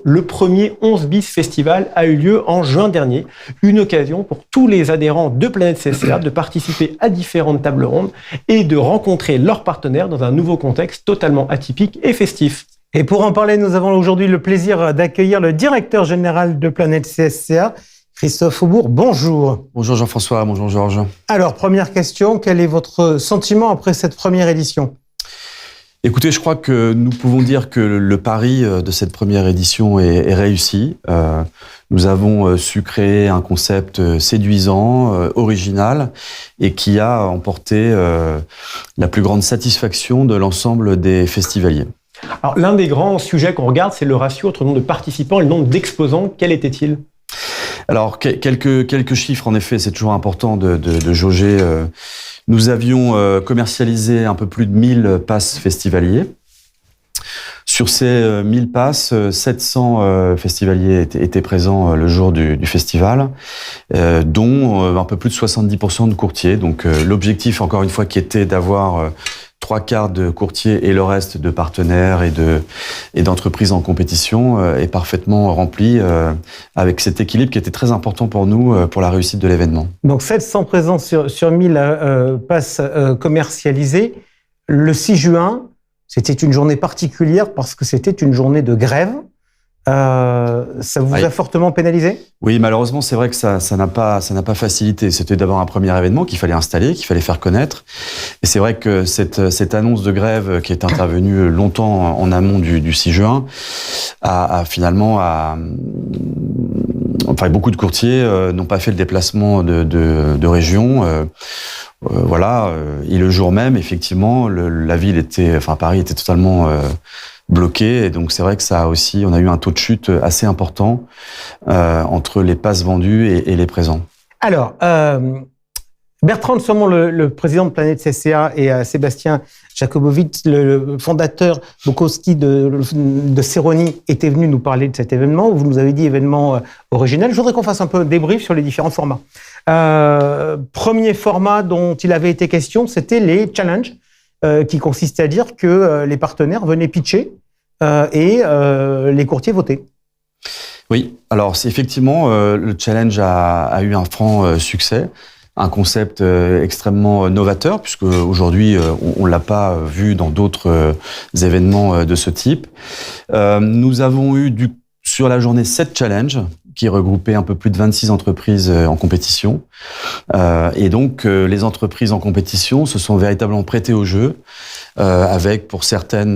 le premier 11 bis festival a eu lieu en juin dernier. Une occasion pour tous les adhérents de Planète CSCA de participer à différentes tables rondes et de rencontrer leurs partenaires dans un nouveau contexte totalement atypique et festif. Et pour en parler, nous avons aujourd'hui le plaisir d'accueillir le directeur général de Planète CSCA, Christophe Aubourg. Bonjour. Bonjour Jean-François, bonjour Georges. Alors, première question, quel est votre sentiment après cette première édition ? Écoutez, je crois que nous pouvons dire que le pari de cette première édition est réussi. Nous avons su créer un concept séduisant, original, et qui a emporté la plus grande satisfaction de l'ensemble des festivaliers. Alors, l'un des grands sujets qu'on regarde, c'est le ratio entre le nombre de participants et le nombre d'exposants. Quel était-il ? Alors, quelques chiffres, en effet, c'est toujours important de jauger. Nous avions commercialisé un peu plus de 1000 passes festivaliers. Sur ces 1000 passes, 700 festivaliers étaient présents le jour du festival, dont un peu plus de 70% de courtiers. Donc, l'objectif, encore une fois, qui était d'avoir 3/4 de courtiers et le reste de partenaires et d'entreprises en compétition est parfaitement rempli avec cet équilibre qui était très important pour nous pour la réussite de l'événement. Donc 700 présents sur 1000 passes commercialisées. Le 6 juin, c'était une journée particulière parce que c'était une journée de grève. Ça vous a fortement pénalisé ? Oui, malheureusement, c'est vrai que ça n'a pas facilité. C'était d'abord un premier événement qu'il fallait installer, qu'il fallait faire connaître. Et c'est vrai que cette annonce de grève qui est intervenue longtemps en amont du 6 juin beaucoup de courtiers n'ont pas fait le déplacement de région. Et le jour même, effectivement, Paris était totalement bloqué, et donc c'est vrai que on a eu un taux de chute assez important entre les passes vendues et les présents. Alors, Bertrand de Saumon, le président de Planète CSCA, et Sébastien Jakobowicz, le fondateur Bukowski de Ceroni, étaient venus nous parler de cet événement. Vous nous avez dit événement original. Je voudrais qu'on fasse un peu un débrief sur les différents formats. Premier format dont il avait été question, c'était les challenges, qui consistait à dire que les partenaires venaient pitcher et les courtiers votaient. Oui, alors c'est effectivement, le challenge a eu un franc succès, un concept extrêmement novateur, puisque aujourd'hui on l'a pas vu dans d'autres événements de ce type. Nous avons eu sur la journée 7 challenges qui regroupaient un peu plus de 26 entreprises en compétition. Et donc, les entreprises en compétition se sont véritablement prêtées au jeu, avec pour certaines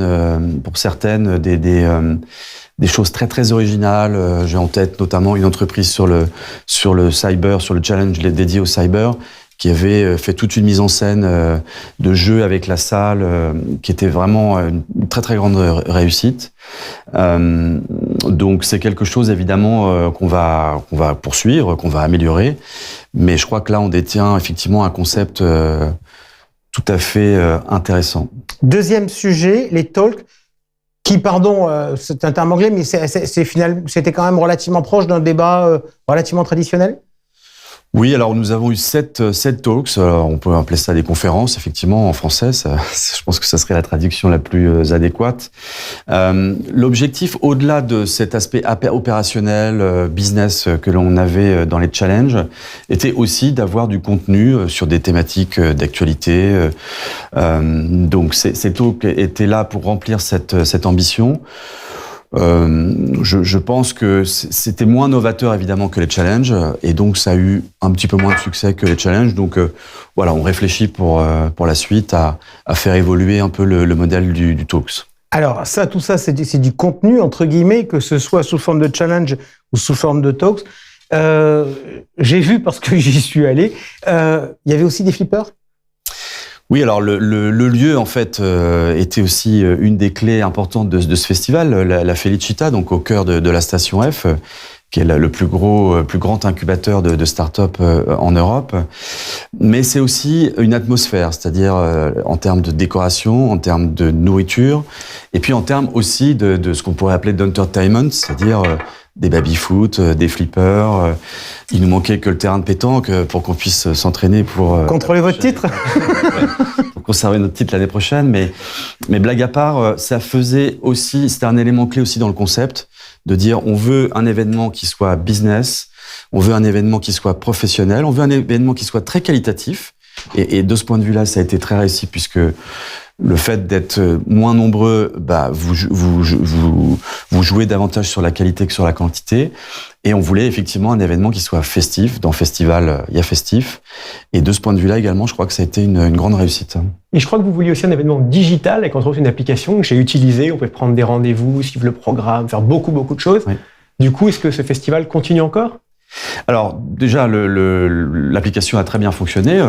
des choses très très originales. J'ai en tête notamment une entreprise sur le cyber, sur le challenge dédié au cyber, qui avait fait toute une mise en scène de jeu avec la salle, qui était vraiment une très très grande réussite. Donc c'est quelque chose évidemment qu'on va poursuivre, qu'on va améliorer, mais je crois que là on détient effectivement un concept tout à fait intéressant. Deuxième sujet, les talks, qui, c'est un terme anglais, mais c'était quand même relativement proche d'un débat relativement traditionnel. Oui, alors nous avons eu 7 talks. Alors, on peut appeler ça des conférences, effectivement, en français. Je pense que ça serait la traduction la plus adéquate. L'objectif, au-delà de cet aspect opérationnel, business que l'on avait dans les challenges, était aussi d'avoir du contenu sur des thématiques d'actualité. Donc ces talks étaient là pour remplir cette ambition. Je pense que c'était moins novateur évidemment que les challenges, et donc ça a eu un petit peu moins de succès que les challenges. Donc on réfléchit pour la suite à faire évoluer un peu le modèle du Talks. Alors tout ça c'est du contenu entre guillemets, que ce soit sous forme de challenge ou sous forme de Talks. J'ai vu, parce que j'y suis allé, il y avait aussi des flippers. Oui, alors le lieu en fait était aussi une des clés importantes de ce festival, la Felicita, donc au cœur de la station F, qui est le plus grand incubateur de start-up en Europe. Mais c'est aussi une atmosphère, c'est-à-dire en termes de décoration, en termes de nourriture, et puis en termes aussi de ce qu'on pourrait appeler d'entertainment, c'est-à-dire des baby-foot, des flippers. Il nous manquait que le terrain de pétanque pour qu'on puisse s'entraîner pour... Contrôler votre titre. Pour conserver notre titre l'année prochaine. Mais blague à part, ça faisait aussi... C'était un élément clé aussi dans le concept. de dire on veut un événement qui soit business, on veut un événement qui soit professionnel, on veut un événement qui soit très qualitatif. Et de ce point de vue-là, ça a été très réussi puisque le fait d'être moins nombreux, vous jouez davantage sur la qualité que sur la quantité. Et on voulait effectivement un événement qui soit festif. Dans Festival, il y a festif. Et de ce point de vue-là également, je crois que ça a été une grande réussite. Et je crois que vous vouliez aussi un événement digital avec entre autres une application que j'ai utilisée. On pouvait prendre des rendez-vous, suivre le programme, faire beaucoup de choses. Oui. Du coup, est-ce que ce festival continue encore ? Alors déjà, l'application a très bien fonctionné,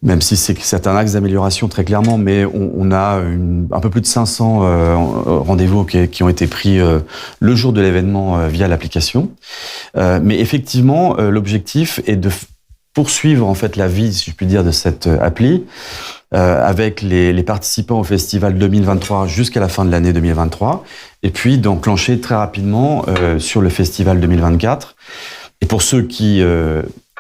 même si c'est un axe d'amélioration très clairement, mais on a un peu plus de 500 rendez-vous qui ont été pris le jour de l'événement via l'application. Mais effectivement, l'objectif est de poursuivre en fait la vie, si je puis dire, de cette appli, avec les participants au festival 2023 jusqu'à la fin de l'année 2023, et puis d'enclencher très rapidement sur le festival 2024. Et pour ceux qui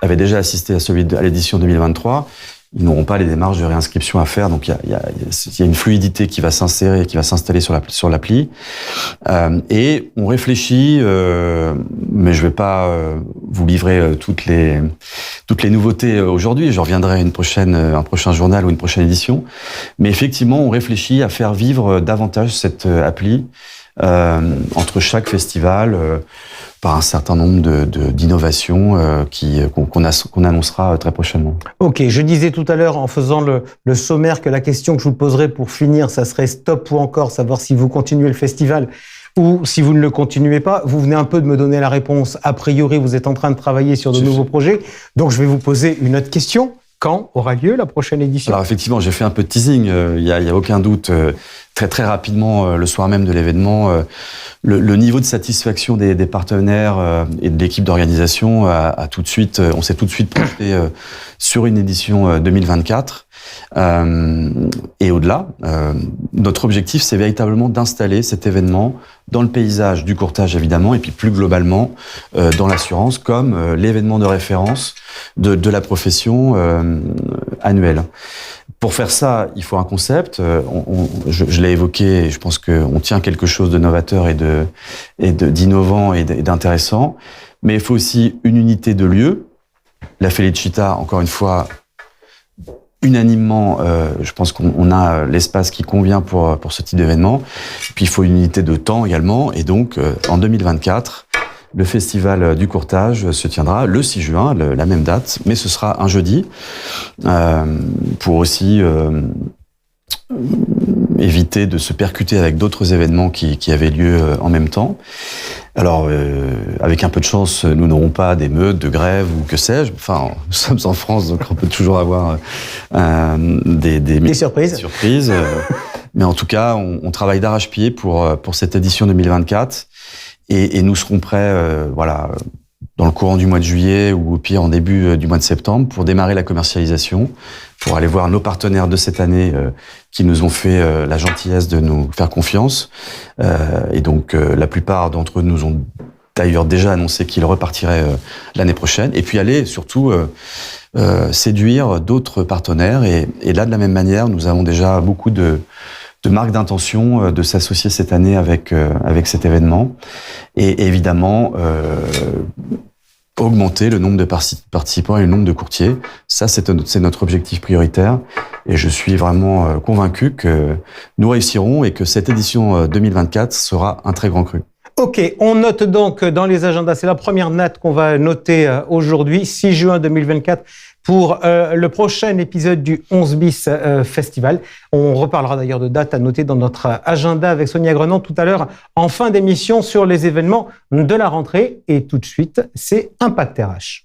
avaient déjà assisté à l'édition 2023, ils n'auront pas les démarches de réinscription à faire. Donc il y a une fluidité qui va s'insérer, qui va s'installer sur l'appli. Et on réfléchit, mais je vais pas vous livrer toutes les nouveautés aujourd'hui. Je reviendrai un prochain journal ou une prochaine édition. Mais effectivement, on réfléchit à faire vivre davantage cette appli entre chaque festival. Par un certain nombre d'innovations qu'on annoncera très prochainement. Ok, je disais tout à l'heure en faisant le sommaire que la question que je vous poserai pour finir, ça serait stop ou encore, savoir si vous continuez le festival ou si vous ne le continuez pas. Vous venez un peu de me donner la réponse. A priori, vous êtes en train de travailler sur de nouveaux projets. Donc, je vais vous poser une autre question. Quand aura lieu la prochaine édition ? Alors effectivement, j'ai fait un peu de teasing. Il y a aucun doute. Très rapidement, le soir même de l'événement, le niveau de satisfaction des partenaires et de l'équipe d'organisation on s'est tout de suite projeté sur une édition 2024. Et au-delà, notre objectif, c'est véritablement d'installer cet événement dans le paysage du courtage, évidemment, et puis plus globalement dans l'assurance, comme l'événement de référence de la profession annuelle. Pour faire ça, il faut un concept. Je l'ai évoqué, je pense qu'on tient quelque chose de novateur et d'innovant et d'intéressant. Mais il faut aussi une unité de lieu. La Felicita, encore une fois, unanimement, je pense qu'on a l'espace qui convient pour ce type d'événement. Puis il faut une unité de temps également. Et donc, en 2024, le festival du courtage se tiendra le 6 juin, la même date, mais ce sera un jeudi, pour aussi éviter de se percuter avec d'autres événements qui avaient lieu en même temps. Alors, avec un peu de chance, nous n'aurons pas d'émeutes, de grèves ou que sais-je. Enfin, nous sommes en France, donc on peut toujours avoir des surprises. Mais en tout cas, on travaille d'arrache-pied pour cette édition 2024. Et nous serons prêts, dans le courant du mois de juillet ou au pire en début du mois de septembre pour démarrer la commercialisation, pour aller voir nos partenaires de cette année qui nous ont fait la gentillesse de nous faire confiance. Et donc, la plupart d'entre eux nous ont d'ailleurs déjà annoncé qu'ils repartiraient l'année prochaine. Et puis aller surtout séduire d'autres partenaires. Et là, de la même manière, nous avons déjà beaucoup de marques d'intention de s'associer cette année avec cet événement et évidemment augmenter le nombre de participants et le nombre de courtiers. Ça, c'est notre objectif prioritaire et je suis vraiment convaincu que nous réussirons et que cette édition 2024 sera un très grand cru. Ok, on note donc dans les agendas, c'est la première date qu'on va noter aujourd'hui, 6 juin 2024, pour le prochain épisode du 11 bis Festival. On reparlera d'ailleurs de dates à noter dans notre agenda avec Sonia Grenand tout à l'heure en fin d'émission sur les événements de la rentrée. Et tout de suite, c'est Impact RH.